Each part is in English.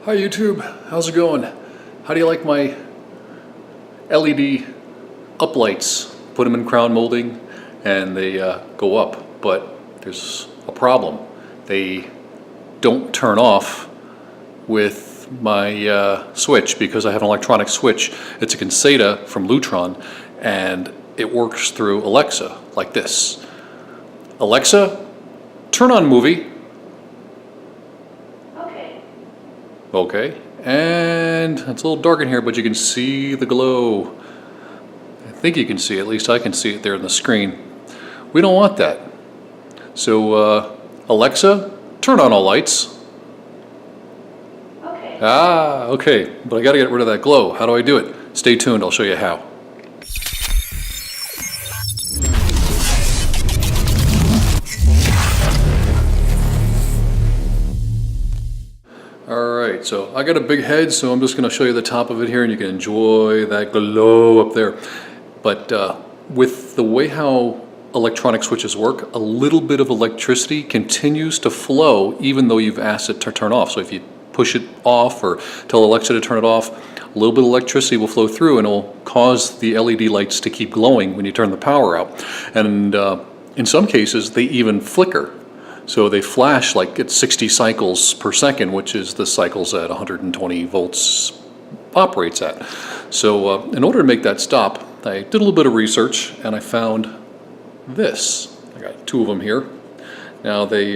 Hi YouTube, how's it going? How do you like my LED uplights? Put them in crown molding and they go up, but there's a problem. They don't turn off with my switch because I have an electronic switch. It's a Conseda from Lutron and it works through Alexa like this. Alexa, turn on movie. Okay, and it's a little dark in here, but you can see the glow. I think you can see, at least I can see it there on the screen. We don't want that. So, Alexa, turn on all lights. Okay. Okay, but I gotta get rid of that glow. How do I do it? Stay tuned, I'll show you how. Alright, so I got a big head, so I'm just going to show you the top of it here and you can enjoy that glow up there. But with the way how electronic switches work, a little bit of electricity continues to flow even though you've asked it to turn off. So if you push it off or tell Alexa to turn it off, a little bit of electricity will flow through and it'll cause the LED lights to keep glowing when you turn the power out. And in some cases they even flicker. So they flash like at 60 cycles per second, which is the cycles that 120 volts operates at. So in order to make that stop, I did a little bit of research and I found this. I got two of them here. Now they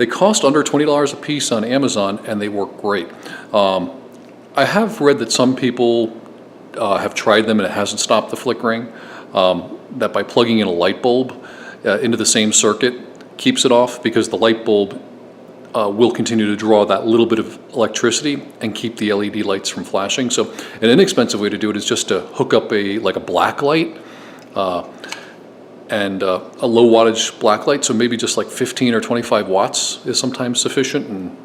cost under $20 a piece on Amazon and they work great. I have read that some people have tried them and it hasn't stopped the flickering. That by plugging in a light bulb into the same circuit keeps it off, because the light bulb will continue to draw that little bit of electricity and keep the LED lights from flashing. So an inexpensive way to do it is just to hook up a black light and a low wattage black light. So maybe just like 15 or 25 watts is sometimes sufficient.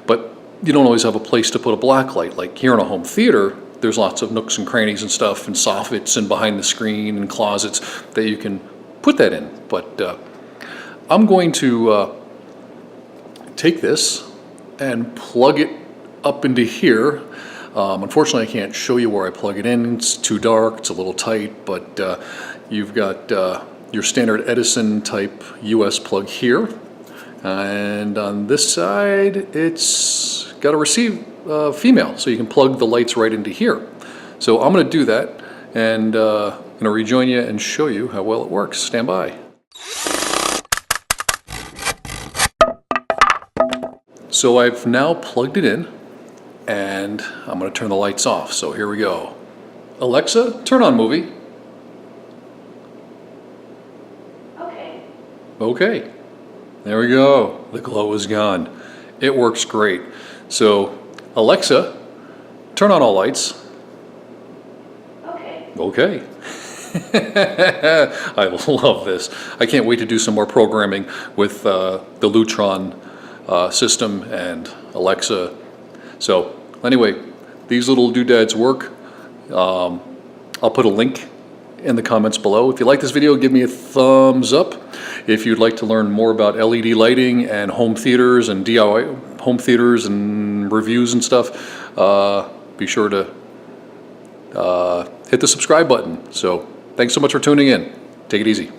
But you don't always have a place to put a black light. Like here in a home theater, there's lots of nooks and crannies and stuff and soffits and behind the screen and closets that you can put that in. But I'm going to take this and plug it up into here. Unfortunately, I can't show you where I plug it in. It's too dark, it's a little tight, but you've got your standard Edison type US plug here. And on this side, it's got a receive female, so you can plug the lights right into here. So I'm going to do that, and I'm going to rejoin you and show you how well it works. Stand by. So I've now plugged it in and I'm going to turn the lights off. So here we go. Alexa, turn on movie. Okay. Okay. There we go. The glow is gone. It works great. So Alexa, turn on all lights. Okay. Okay. I love this. I can't wait to do some more programming with the Lutron system and Alexa. So anyway, these little doodads work. I'll put a link in the comments below. If you like this video, give me a thumbs up. If you'd like to learn more about LED lighting and home theaters and DIY home theaters and reviews and stuff, be sure to hit the subscribe button. So thanks so much for tuning in. Take it easy.